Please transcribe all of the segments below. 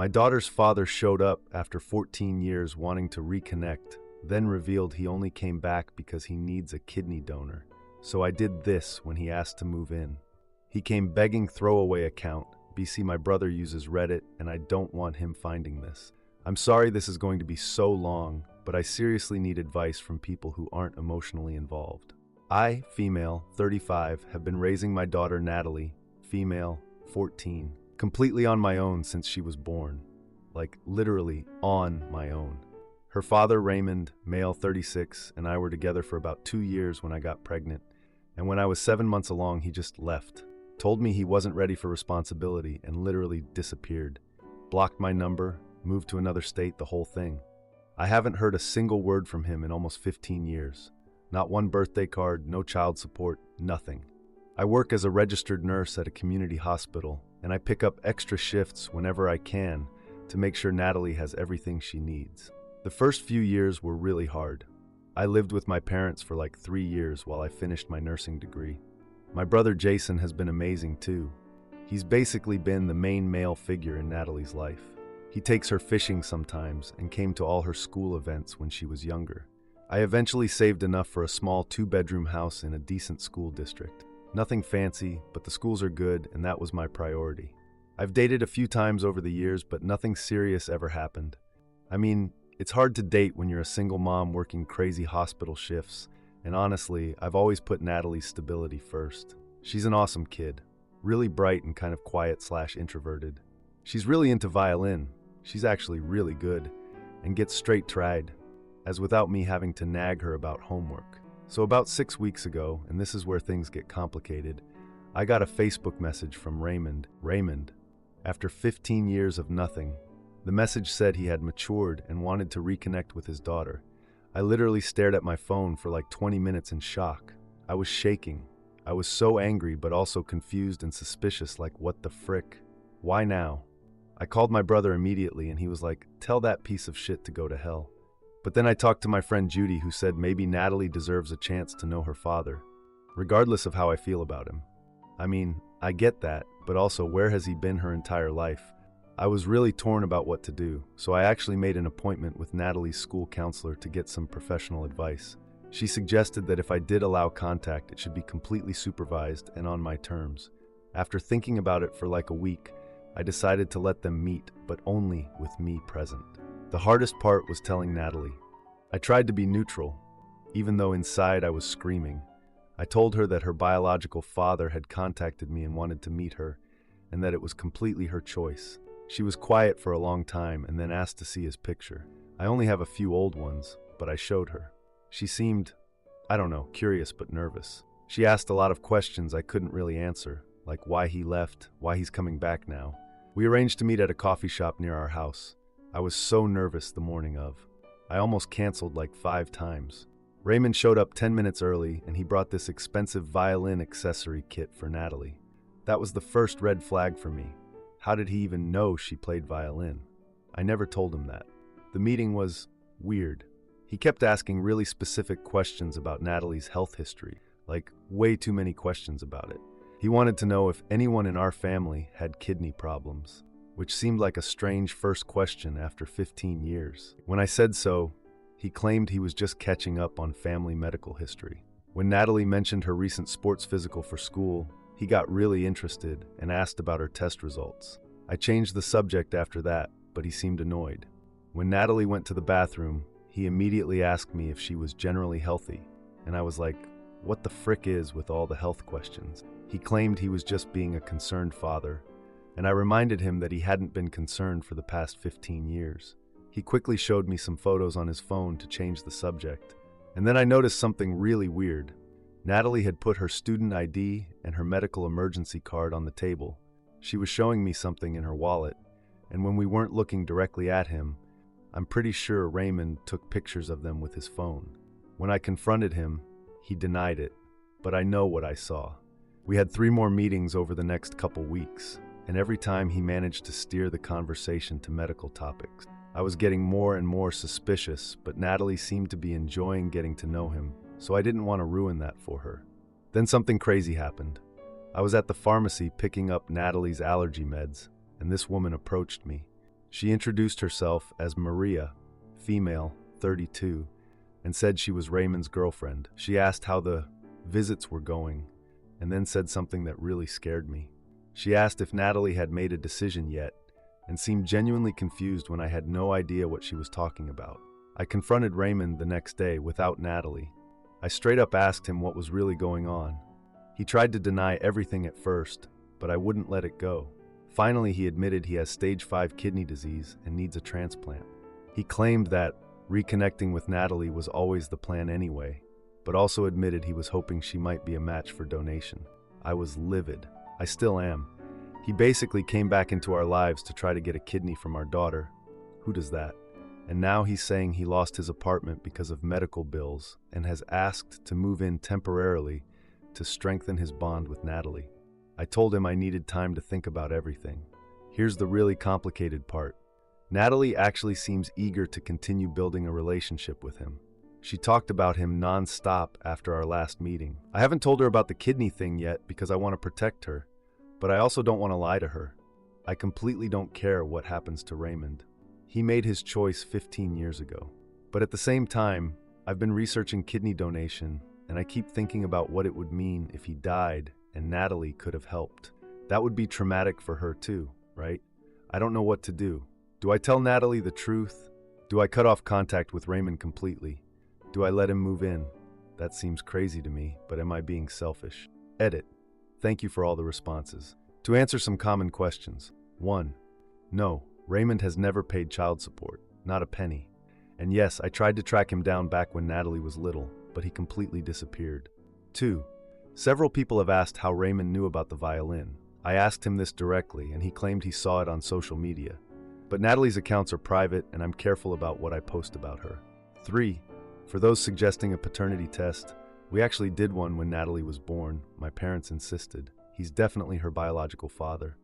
My daughter's father showed up after 14 years wanting to reconnect, then revealed he only came back because he needs a kidney donor. So I did this when he asked to move in. He came begging throwaway account. BC, my brother uses Reddit, and I don't want him finding this. I'm sorry this is going to be so long, but I seriously need advice from people who aren't emotionally involved. I, female, 35, have been raising my daughter Natalie, female, 14, completely on my own since she was born. Like, literally on my own. Her father, Raymond, male, 36, and I were together for about 2 years when I got pregnant. And when I was 7 months along, he just left. Told me he wasn't ready for responsibility and literally disappeared. Blocked my number, moved to another state, the whole thing. I haven't heard a single word from him in almost 15 years. Not one birthday card, no child support, nothing. I work as a registered nurse at a community hospital, and I pick up extra shifts whenever I can to make sure Natalie has everything she needs. The first few years were really hard. I lived with my parents for like 3 years while I finished my nursing degree. My brother Jason has been amazing too. He's basically been the main male figure in Natalie's life. He takes her fishing sometimes and came to all her school events when she was younger. I eventually saved enough for a small 2-bedroom house in a decent school district. Nothing fancy, but the schools are good, and that was my priority. I've dated a few times over the years, but nothing serious ever happened. I mean, it's hard to date when you're a single mom working crazy hospital shifts, and honestly, I've always put Natalie's stability first. She's an awesome kid, really bright and kind of quiet/introverted. She's really into violin. She's actually really good, and gets straight tried, as without me having to nag her about homework. So about 6 weeks ago, and this is where things get complicated, I got a Facebook message from Raymond. After 15 years of nothing, the message said he had matured and wanted to reconnect with his daughter. I literally stared at my phone for like 20 minutes in shock. I was shaking. I was so angry but also confused and suspicious, like what the frick? Why now? I called my brother immediately and he was like, tell that piece of shit to go to hell. But then I talked to my friend Judy, who said maybe Natalie deserves a chance to know her father, regardless of how I feel about him. I mean, I get that, but also where has he been her entire life? I was really torn about what to do, so I actually made an appointment with Natalie's school counselor to get some professional advice. She suggested that if I did allow contact, it should be completely supervised and on my terms. After thinking about it for like a week, I decided to let them meet, but only with me present. The hardest part was telling Natalie. I tried to be neutral, even though inside I was screaming. I told her that her biological father had contacted me and wanted to meet her, and that it was completely her choice. She was quiet for a long time and then asked to see his picture. I only have a few old ones, but I showed her. She seemed, I don't know, curious but nervous. She asked a lot of questions I couldn't really answer, like why he left, why he's coming back now. We arranged to meet at a coffee shop near our house. I was so nervous the morning of. I almost canceled like 5 times. Raymond showed up 10 minutes early and he brought this expensive violin accessory kit for Natalie. That was the first red flag for me. How did he even know she played violin? I never told him that. The meeting was weird. He kept asking really specific questions about Natalie's health history, like way too many questions about it. He wanted to know if anyone in our family had kidney problems, which seemed like a strange first question after 15 years. When I said so, he claimed he was just catching up on family medical history. When Natalie mentioned her recent sports physical for school, he got really interested and asked about her test results. I changed the subject after that, but he seemed annoyed. When Natalie went to the bathroom, he immediately asked me if she was generally healthy, and I was like, what the frick is with all the health questions? He claimed he was just being a concerned father, and I reminded him that he hadn't been concerned for the past 15 years. He quickly showed me some photos on his phone to change the subject, and then I noticed something really weird. Natalie had put her student ID and her medical emergency card on the table. She was showing me something in her wallet, and when we weren't looking directly at him, I'm pretty sure Raymond took pictures of them with his phone. When I confronted him, he denied it, but I know what I saw. We had 3 more meetings over the next couple weeks, and every time he managed to steer the conversation to medical topics. I was getting more and more suspicious, but Natalie seemed to be enjoying getting to know him, so I didn't want to ruin that for her. Then something crazy happened. I was at the pharmacy picking up Natalie's allergy meds, and this woman approached me. She introduced herself as Maria, female, 32, and said she was Raymond's girlfriend. She asked how the visits were going, and then said something that really scared me. She asked if Natalie had made a decision yet, and seemed genuinely confused when I had no idea what she was talking about. I confronted Raymond the next day without Natalie. I straight up asked him what was really going on. He tried to deny everything at first, but I wouldn't let it go. Finally, he admitted he has stage 5 kidney disease and needs a transplant. He claimed that reconnecting with Natalie was always the plan anyway, but also admitted he was hoping she might be a match for donation. I was livid. I still am. He basically came back into our lives to try to get a kidney from our daughter. Who does that? And now he's saying he lost his apartment because of medical bills and has asked to move in temporarily to strengthen his bond with Natalie. I told him I needed time to think about everything. Here's the really complicated part. Natalie actually seems eager to continue building a relationship with him. She talked about him non-stop after our last meeting. I haven't told her about the kidney thing yet because I want to protect her, but I also don't want to lie to her. I completely don't care what happens to Raymond. He made his choice 15 years ago. But at the same time, I've been researching kidney donation, and I keep thinking about what it would mean if he died and Natalie could have helped. That would be traumatic for her too, right? I don't know what to do. Do I tell Natalie the truth? Do I cut off contact with Raymond completely? Do I let him move in? That seems crazy to me, but am I being selfish? Edit. Thank you for all the responses. To answer some common questions. 1. No, Raymond has never paid child support, not a penny. And yes, I tried to track him down back when Natalie was little, but he completely disappeared. 2. Several people have asked how Raymond knew about the violin. I asked him this directly, and he claimed he saw it on social media. But Natalie's accounts are private, and I'm careful about what I post about her. 3. For those suggesting a paternity test, we actually did one when Natalie was born. My parents insisted. He's definitely her biological father.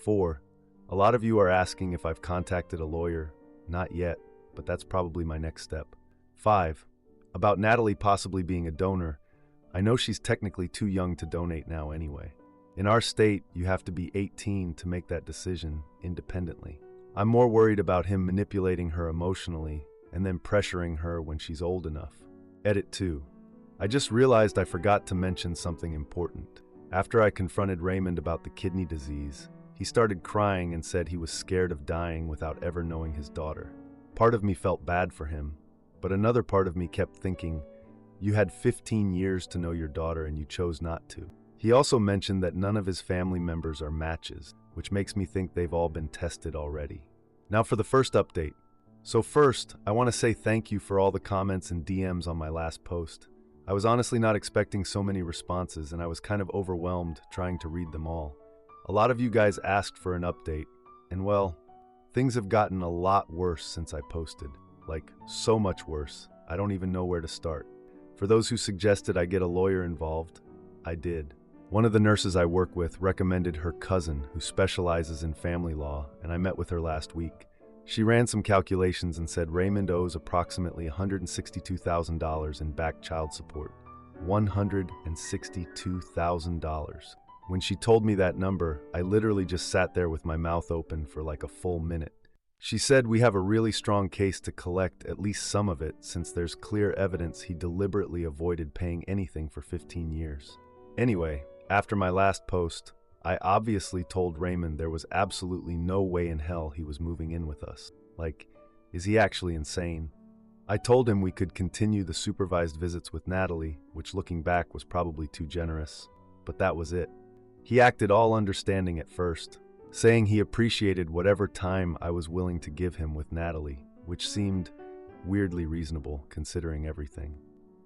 4. A lot of you are asking if I've contacted a lawyer. Not yet, but that's probably my next step. 5. About Natalie possibly being a donor. I know she's technically too young to donate now anyway. In our state, you have to be 18 to make that decision independently. I'm more worried about him manipulating her emotionally and then pressuring her when she's old enough. Edit 2. I just realized I forgot to mention something important. After I confronted Raymond about the kidney disease, he started crying and said he was scared of dying without ever knowing his daughter. Part of me felt bad for him, but another part of me kept thinking, you had 15 years to know your daughter and you chose not to. He also mentioned that none of his family members are matches, which makes me think they've all been tested already. Now for the first update. So first, I want to say thank you for all the comments and DMs on my last post. I was honestly not expecting so many responses, and I was kind of overwhelmed trying to read them all. A lot of you guys asked for an update, and well, things have gotten a lot worse since I posted. Like, so much worse, I don't even know where to start. For those who suggested I get a lawyer involved, I did. One of the nurses I work with recommended her cousin, who specializes in family law, and I met with her last week. She ran some calculations and said Raymond owes approximately $162,000 in back child support. $162,000. When she told me that number, I literally just sat there with my mouth open for like a full minute. She said we have a really strong case to collect at least some of it since there's clear evidence he deliberately avoided paying anything for 15 years. Anyway, after my last post, I obviously told Raymond there was absolutely no way in hell he was moving in with us. Like, is he actually insane? I told him we could continue the supervised visits with Natalie, which looking back was probably too generous, but that was it. He acted all understanding at first, saying he appreciated whatever time I was willing to give him with Natalie, which seemed weirdly reasonable considering everything.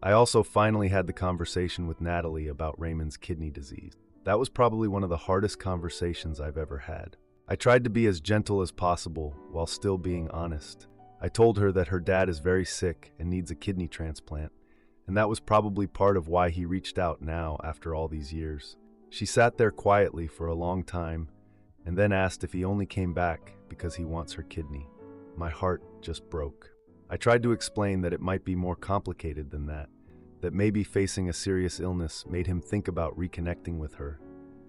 I also finally had the conversation with Natalie about Raymond's kidney disease. That was probably one of the hardest conversations I've ever had. I tried to be as gentle as possible while still being honest. I told her that her dad is very sick and needs a kidney transplant, and that was probably part of why he reached out now after all these years. She sat there quietly for a long time and then asked if he only came back because he wants her kidney. My heart just broke. I tried to explain that it might be more complicated than that maybe facing a serious illness made him think about reconnecting with her,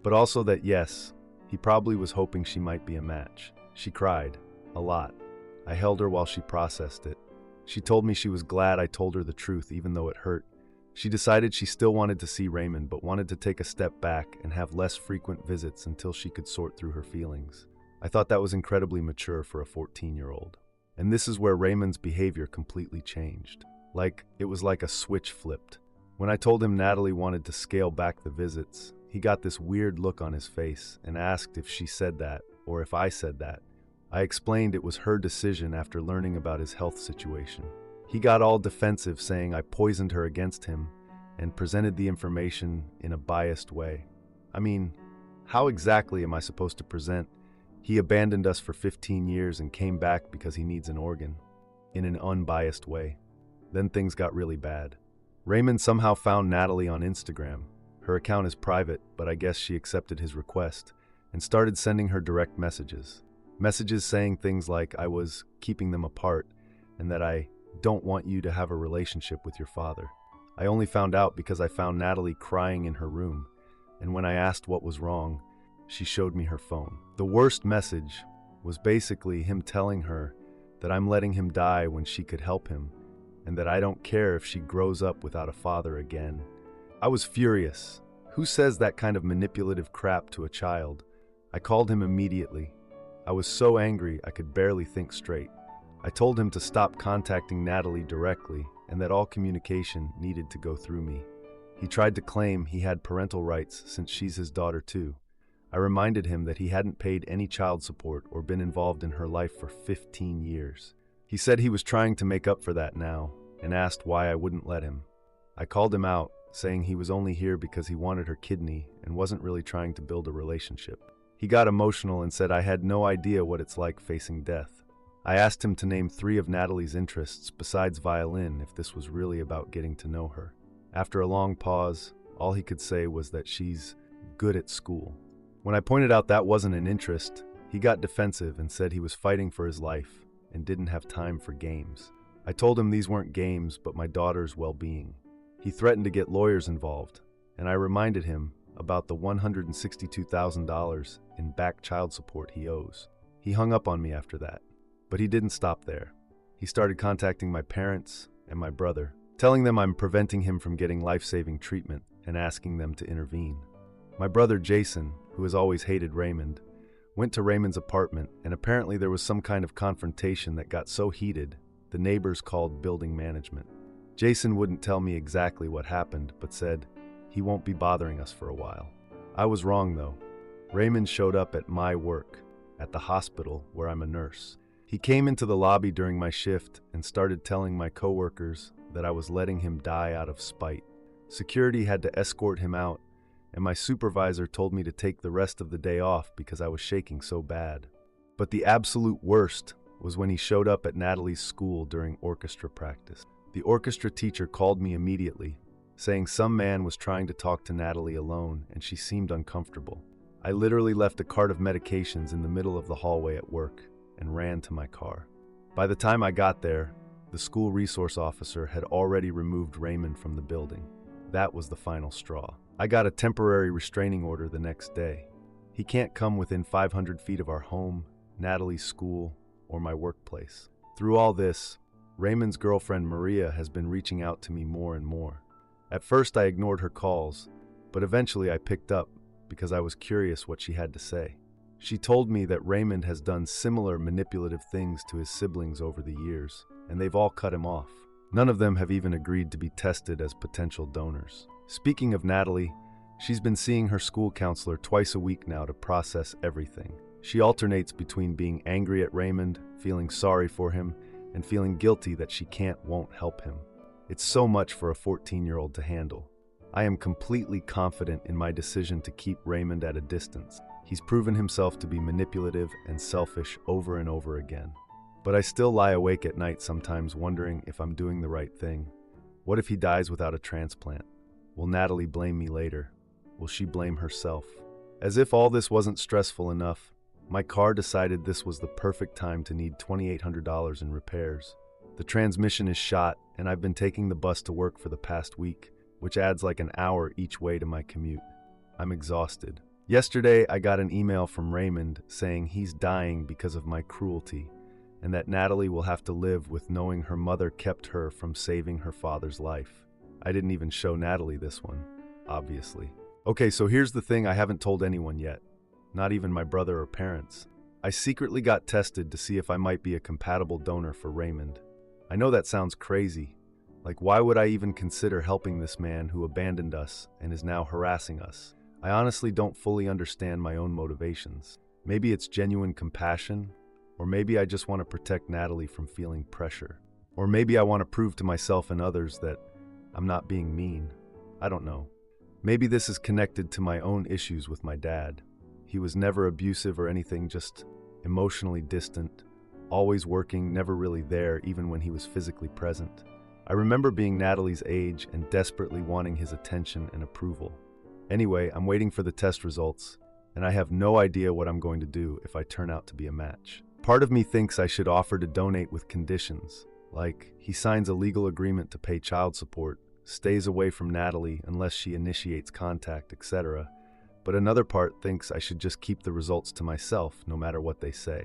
but also that yes, he probably was hoping she might be a match. She cried. A lot. I held her while she processed it. She told me she was glad I told her the truth even though it hurt. She decided she still wanted to see Raymond but wanted to take a step back and have less frequent visits until she could sort through her feelings. I thought that was incredibly mature for a 14-year-old. And this is where Raymond's behavior completely changed. It was like a switch flipped. When I told him Natalie wanted to scale back the visits, he got this weird look on his face and asked if she said that or if I said that. I explained it was her decision after learning about his health situation. He got all defensive, saying I poisoned her against him and presented the information in a biased way. I mean, how exactly am I supposed to present? He abandoned us for 15 years and came back because he needs an organ, in an unbiased way. Then things got really bad. Raymond somehow found Natalie on Instagram. Her account is private, but I guess she accepted his request and started sending her direct messages. Messages saying things like I was keeping them apart and that I don't want you to have a relationship with your father. I only found out because I found Natalie crying in her room, and when I asked what was wrong, she showed me her phone. The worst message was basically him telling her that I'm letting him die when she could help him, and that I don't care if she grows up without a father again. I was furious. Who says that kind of manipulative crap to a child? I called him immediately. I was so angry I could barely think straight. I told him to stop contacting Natalie directly and that all communication needed to go through me. He tried to claim he had parental rights since she's his daughter too. I reminded him that he hadn't paid any child support or been involved in her life for 15 years. He said he was trying to make up for that now and asked why I wouldn't let him. I called him out, saying he was only here because he wanted her kidney and wasn't really trying to build a relationship. He got emotional and said I had no idea what it's like facing death. I asked him to name 3 of Natalie's interests besides violin if this was really about getting to know her. After a long pause, all he could say was that she's good at school. When I pointed out that wasn't an interest, he got defensive and said he was fighting for his life and didn't have time for games. I told him these weren't games but my daughter's well-being. He threatened to get lawyers involved, and I reminded him about the $162,000 in back child support he owes. He hung up on me after that, but he didn't stop there. He started contacting my parents and my brother, telling them I'm preventing him from getting life-saving treatment and asking them to intervene. My brother Jason, who has always hated Raymond, went to Raymond's apartment, and apparently there was some kind of confrontation that got so heated, the neighbors called building management. Jason wouldn't tell me exactly what happened, but said he won't be bothering us for a while. I was wrong though. Raymond showed up at my work, at the hospital where I'm a nurse. He came into the lobby during my shift and started telling my coworkers that I was letting him die out of spite. Security had to escort him out, and my supervisor told me to take the rest of the day off because I was shaking so bad. But the absolute worst was when he showed up at Natalie's school during orchestra practice. The orchestra teacher called me immediately, saying some man was trying to talk to Natalie alone and she seemed uncomfortable. I literally left a cart of medications in the middle of the hallway at work and ran to my car. By the time I got there, the school resource officer had already removed Raymond from the building. That was the final straw. I got a temporary restraining order the next day. He can't come within 500 feet of our home, Natalie's school, or my workplace. Through all this, Raymond's girlfriend Maria has been reaching out to me more and more. At first I ignored her calls, but eventually I picked up because I was curious what she had to say. She told me that Raymond has done similar manipulative things to his siblings over the years, and they've all cut him off. None of them have even agreed to be tested as potential donors. Speaking of Natalie, she's been seeing her school counselor twice a week now to process everything. She alternates between being angry at Raymond, feeling sorry for him, and feeling guilty that she won't help him. It's so much for a 14-year-old to handle. I am completely confident in my decision to keep Raymond at a distance. He's proven himself to be manipulative and selfish over and over again. But I still lie awake at night sometimes wondering if I'm doing the right thing. What if he dies without a transplant? Will Natalie blame me later? Will she blame herself? As if all this wasn't stressful enough, my car decided this was the perfect time to need $2,800 in repairs. The transmission is shot, and I've been taking the bus to work for the past week, which adds like an hour each way to my commute. I'm exhausted. Yesterday, I got an email from Raymond saying he's dying because of my cruelty, and that Natalie will have to live with knowing her mother kept her from saving her father's life. I didn't even show Natalie this one, obviously. Okay, so here's the thing I haven't told anyone yet, not even my brother or parents. I secretly got tested to see if I might be a compatible donor for Raymond. I know that sounds crazy. Like, why would I even consider helping this man who abandoned us and is now harassing us? I honestly don't fully understand my own motivations. Maybe it's genuine compassion, or maybe I just want to protect Natalie from feeling pressure. Or maybe I want to prove to myself and others that I'm not being mean. I don't know. Maybe this is connected to my own issues with my dad. He was never abusive or anything, just emotionally distant, always working, never really there, even when he was physically present. I remember being Natalie's age and desperately wanting his attention and approval. Anyway, I'm waiting for the test results, and I have no idea what I'm going to do if I turn out to be a match. Part of me thinks I should offer to donate with conditions, like he signs a legal agreement to pay child support, stays away from Natalie unless she initiates contact, etc. But another part thinks I should just keep the results to myself, no matter what they say.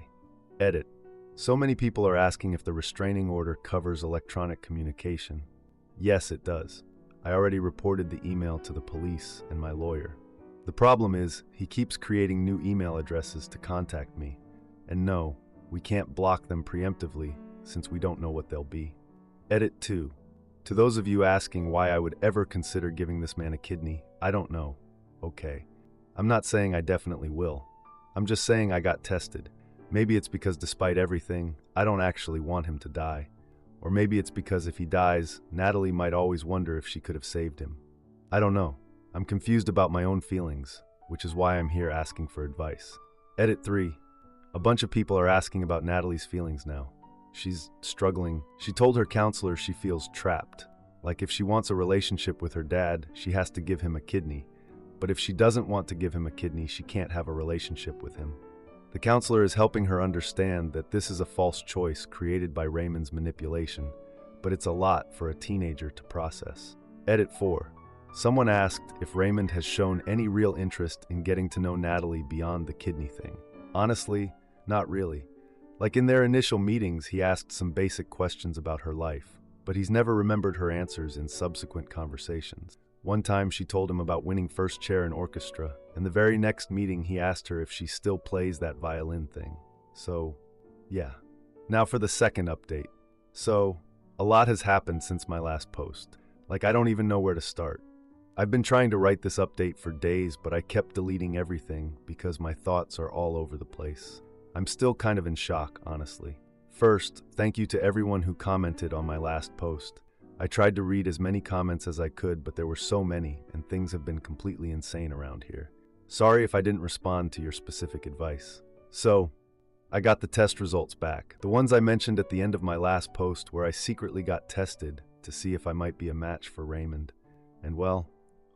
Edit. So many people are asking if the restraining order covers electronic communication. Yes, it does. I already reported the email to the police and my lawyer. The problem is, he keeps creating new email addresses to contact me. And no, we can't block them preemptively, since we don't know what they'll be. Edit 2. To those of you asking why I would ever consider giving this man a kidney, I don't know. Okay. I'm not saying I definitely will. I'm just saying I got tested. Maybe it's because despite everything, I don't actually want him to die. Or maybe it's because if he dies, Natalie might always wonder if she could have saved him. I don't know. I'm confused about my own feelings, which is why I'm here asking for advice. Edit 3. A bunch of people are asking about Natalie's feelings now. She's struggling. She told her counselor she feels trapped. Like if she wants a relationship with her dad, she has to give him a kidney. But if she doesn't want to give him a kidney, she can't have a relationship with him. The counselor is helping her understand that this is a false choice created by Raymond's manipulation, but it's a lot for a teenager to process. Edit 4. Someone asked if Raymond has shown any real interest in getting to know Natalie beyond the kidney thing. Honestly, not really. Like in their initial meetings, he asked some basic questions about her life, but he's never remembered her answers in subsequent conversations. One time she told him about winning first chair in orchestra, and the very next meeting he asked her if she still plays that violin thing. So, yeah. Now for the second update. So, a lot has happened since my last post. Like, I don't even know where to start. I've been trying to write this update for days, but I kept deleting everything because my thoughts are all over the place. I'm still kind of in shock, honestly. First, thank you to everyone who commented on my last post. I tried to read as many comments as I could, but there were so many, and things have been completely insane around here. Sorry if I didn't respond to your specific advice. So, I got the test results back. The ones I mentioned at the end of my last post where I secretly got tested to see if I might be a match for Raymond. And well,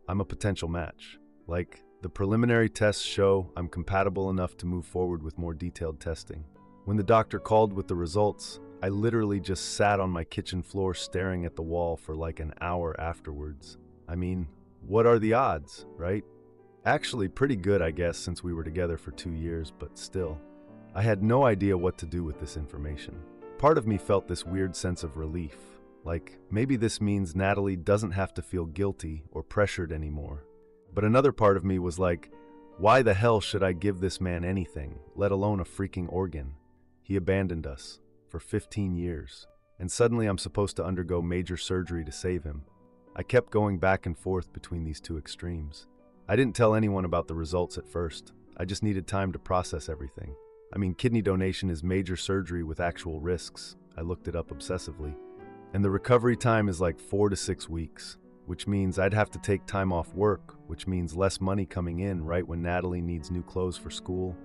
I'm a potential match. Like, the preliminary tests show I'm compatible enough to move forward with more detailed testing. When the doctor called with the results, I literally just sat on my kitchen floor staring at the wall for like an hour afterwards. I mean, what are the odds, right? Actually, pretty good, I guess, since we were together for 2 years, but still. I had no idea what to do with this information. Part of me felt this weird sense of relief. Like, maybe this means Natalie doesn't have to feel guilty or pressured anymore. But another part of me was like, why the hell should I give this man anything, let alone a freaking organ? He abandoned us. For 15 years, and suddenly I'm supposed to undergo major surgery to save him. I kept going back and forth between these two extremes. I didn't tell anyone about the results at first. I just needed time to process everything. I mean, kidney donation is major surgery with actual risks. I looked it up obsessively. And the recovery time is like 4 to 6 weeks, which means I'd have to take time off work, which means less money coming in right when Natalie needs new clothes for school.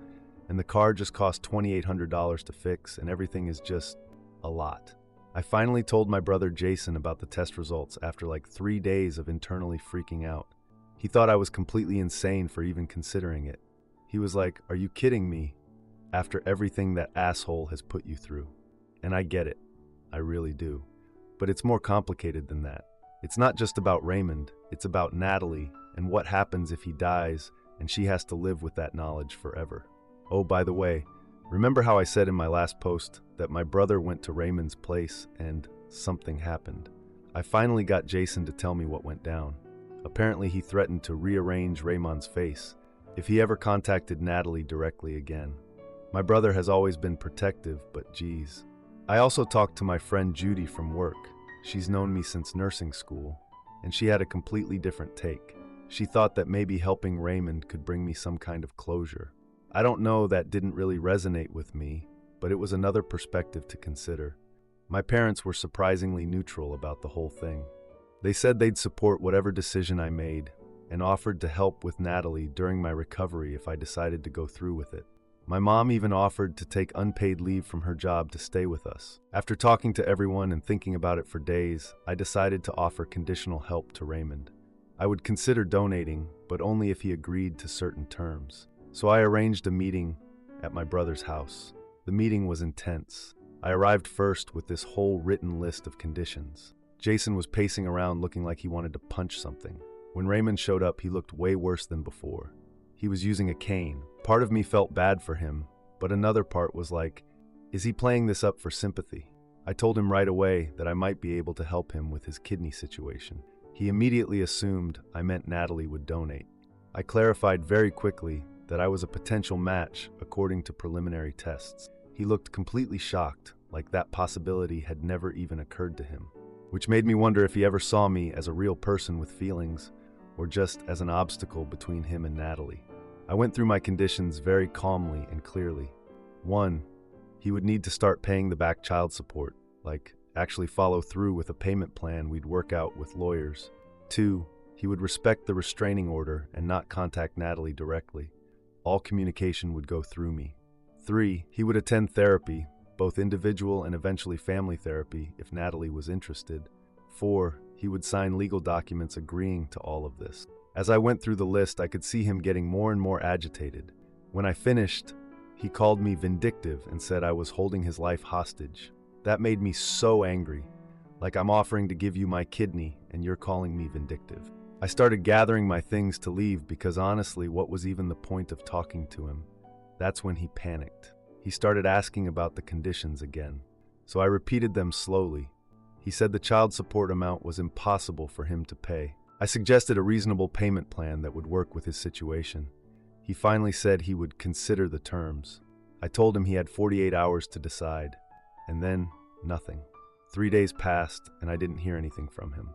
And the car just cost $2,800 to fix, and everything is just a lot. I finally told my brother Jason about the test results after like 3 days of internally freaking out. He thought I was completely insane for even considering it. He was like, "Are you kidding me? After everything that asshole has put you through." And I get it. I really do. But it's more complicated than that. It's not just about Raymond. It's about Natalie and what happens if he dies and she has to live with that knowledge forever. Oh, by the way, Remember how I said in my last post that my brother went to Raymond's place and something happened? I finally got Jason to tell me what went down. Apparently, he threatened to rearrange Raymond's face if he ever contacted Natalie directly again. My brother has always been protective, but geez. I also talked to my friend Judy from work. She's known me since nursing school, and she had a completely different take. She thought that maybe helping Raymond could bring me some kind of closure. I don't know, that didn't really resonate with me, but it was another perspective to consider. My parents were surprisingly neutral about the whole thing. They said they'd support whatever decision I made and offered to help with Natalie during my recovery if I decided to go through with it. My mom even offered to take unpaid leave from her job to stay with us. After talking to everyone and thinking about it for days, I decided to offer conditional help to Raymond. I would consider donating, but only if he agreed to certain terms. So I arranged a meeting at my brother's house. The meeting was intense. I arrived first with this whole written list of conditions. Jason was pacing around looking like he wanted to punch something. When Raymond showed up, he looked way worse than before. He was using a cane. Part of me felt bad for him, but another part was like, is he playing this up for sympathy? I told him right away that I might be able to help him with his kidney situation. He immediately assumed I meant Natalie would donate. I clarified very quickly that I was a potential match according to preliminary tests. He looked completely shocked, like that possibility had never even occurred to him, which made me wonder if he ever saw me as a real person with feelings or just as an obstacle between him and Natalie. I went through my conditions very calmly and clearly. 1, he would need to start paying the back child support, like actually follow through with a payment plan we'd work out with lawyers. 2, he would respect the restraining order and not contact Natalie directly. All communication would go through me. 3, he would attend therapy, both individual and eventually family therapy, if Natalie was interested. 4, he would sign legal documents agreeing to all of this. As I went through the list, I could see him getting more and more agitated. When I finished, he called me vindictive and said I was holding his life hostage. That made me so angry, like I'm offering to give you my kidney and you're calling me vindictive. I started gathering my things to leave because honestly, what was even the point of talking to him? That's when he panicked. He started asking about the conditions again, so I repeated them slowly. He said the child support amount was impossible for him to pay. I suggested a reasonable payment plan that would work with his situation. He finally said he would consider the terms. I told him he had 48 hours to decide, and then nothing. 3 days passed, and I didn't hear anything from him.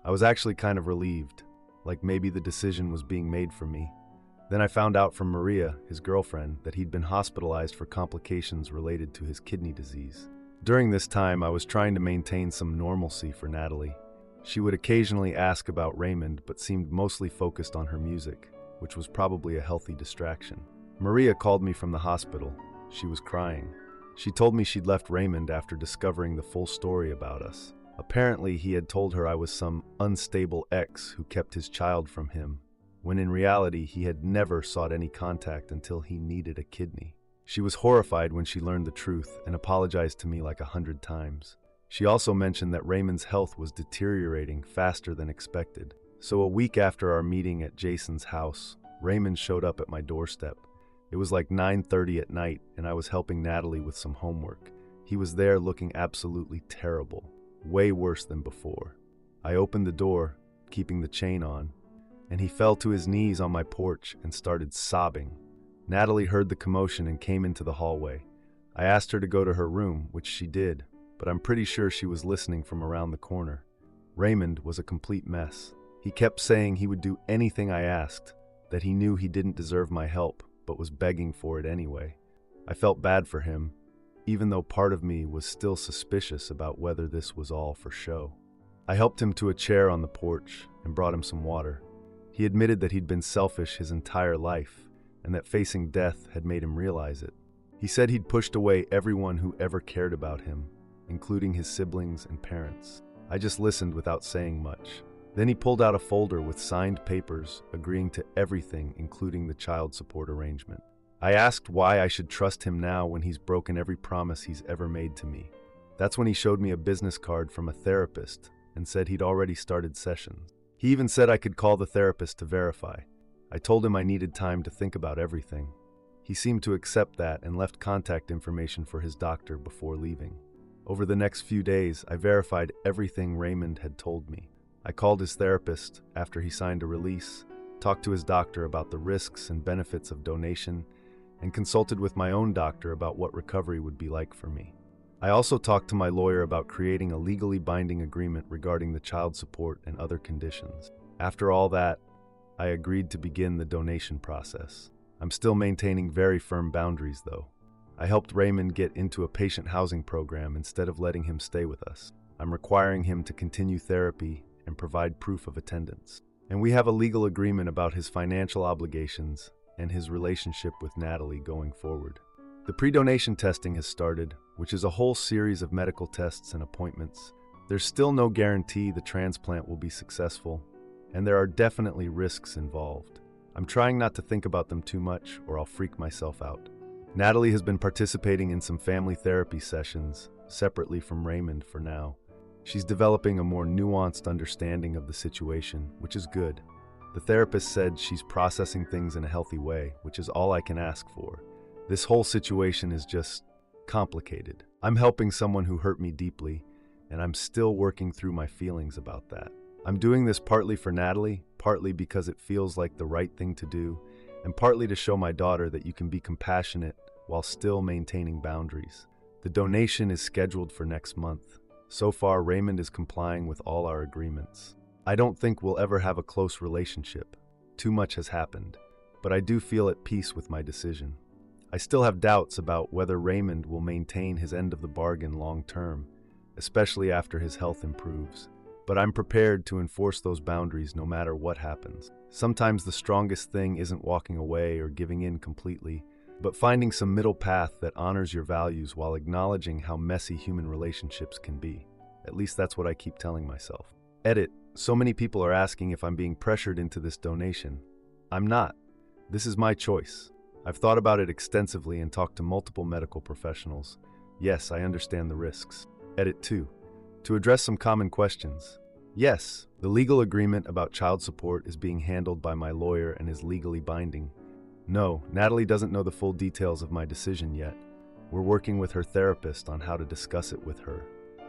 I was actually kind of relieved, like maybe the decision was being made for me. Then I found out from Maria, his girlfriend, that he'd been hospitalized for complications related to his kidney disease. During this time, I was trying to maintain some normalcy for Natalie. She would occasionally ask about Raymond, but seemed mostly focused on her music, which was probably a healthy distraction. Maria called me from the hospital. She was crying. She told me she'd left Raymond after discovering the full story about us. Apparently, he had told her I was some unstable ex who kept his child from him, when in reality, he had never sought any contact until he needed a kidney. She was horrified when she learned the truth and apologized to me like 100 times. She also mentioned that Raymond's health was deteriorating faster than expected. So a week after our meeting at Jason's house, Raymond showed up at my doorstep. It was like 9:30 at night, and I was helping Natalie with some homework. He was there looking absolutely terrible, way worse than before. I opened the door, keeping the chain on, and he fell to his knees on my porch and started sobbing. Natalie heard the commotion and came into the hallway. I asked her to go to her room, which she did, but I'm pretty sure she was listening from around the corner. Raymond was a complete mess. He kept saying he would do anything I asked, that he knew he didn't deserve my help, but was begging for it anyway. I felt bad for him, even though part of me was still suspicious about whether this was all for show. I helped him to a chair on the porch and brought him some water. He admitted that he'd been selfish his entire life, and that facing death had made him realize it. He said he'd pushed away everyone who ever cared about him, including his siblings and parents. I just listened without saying much. Then he pulled out a folder with signed papers agreeing to everything, including the child support arrangement. I asked why I should trust him now when he's broken every promise he's ever made to me. That's when he showed me a business card from a therapist and said he'd already started sessions. He even said I could call the therapist to verify. I told him I needed time to think about everything. He seemed to accept that and left contact information for his doctor before leaving. Over the next few days, I verified everything Raymond had told me. I called his therapist after he signed a release, talked to his doctor about the risks and benefits of donation, and consulted with my own doctor about what recovery would be like for me. I also talked to my lawyer about creating a legally binding agreement regarding the child support and other conditions. After all that, I agreed to begin the donation process. I'm still maintaining very firm boundaries, though. I helped Raymond get into a patient housing program instead of letting him stay with us. I'm requiring him to continue therapy and provide proof of attendance. And we have a legal agreement about his financial obligations and his relationship with Natalie going forward. The pre-donation testing has started, which is a whole series of medical tests and appointments. There's still no guarantee the transplant will be successful, and there are definitely risks involved. I'm trying not to think about them too much, or I'll freak myself out. Natalie has been participating in some family therapy sessions, separately from Raymond for now. She's developing a more nuanced understanding of the situation, which is good. The therapist said she's processing things in a healthy way, which is all I can ask for. This whole situation is just complicated. I'm helping someone who hurt me deeply, and I'm still working through my feelings about that. I'm doing this partly for Natalie, partly because it feels like the right thing to do, and partly to show my daughter that you can be compassionate while still maintaining boundaries. The donation is scheduled for next month. So far, Raymond is complying with all our agreements. I don't think we'll ever have a close relationship. Too much has happened, but I do feel at peace with my decision. I still have doubts about whether Raymond will maintain his end of the bargain long term, especially after his health improves. But I'm prepared to enforce those boundaries no matter what happens. Sometimes the strongest thing isn't walking away or giving in completely, but finding some middle path that honors your values while acknowledging how messy human relationships can be. At least that's what I keep telling myself. Edit. So many people are asking if I'm being pressured into this donation. I'm not. This is my choice. I've thought about it extensively and talked to multiple medical professionals. Yes, I understand the risks. Edit 2. To address some common questions. Yes, the legal agreement about child support is being handled by my lawyer and is legally binding. No, Natalie doesn't know the full details of my decision yet. We're working with her therapist on how to discuss it with her.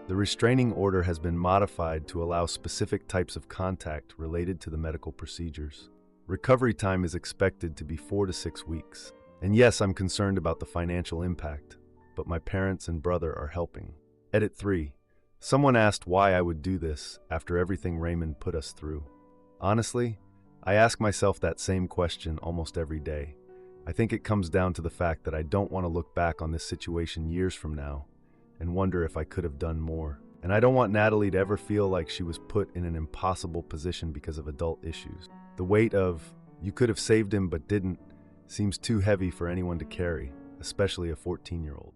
The restraining order has been modified to allow specific types of contact related to the medical procedures. Recovery time is expected to be 4 to 6 weeks. And yes, I'm concerned about the financial impact, but my parents and brother are helping. Edit 3. Someone asked why I would do this after everything Raymond put us through. Honestly, I ask myself that same question almost every day. I think it comes down to the fact that I don't want to look back on this situation years from now and wonder if I could have done more. And I don't want Natalie to ever feel like she was put in an impossible position because of adult issues. The weight of, you could have saved him but didn't, seems too heavy for anyone to carry, especially a 14-year-old.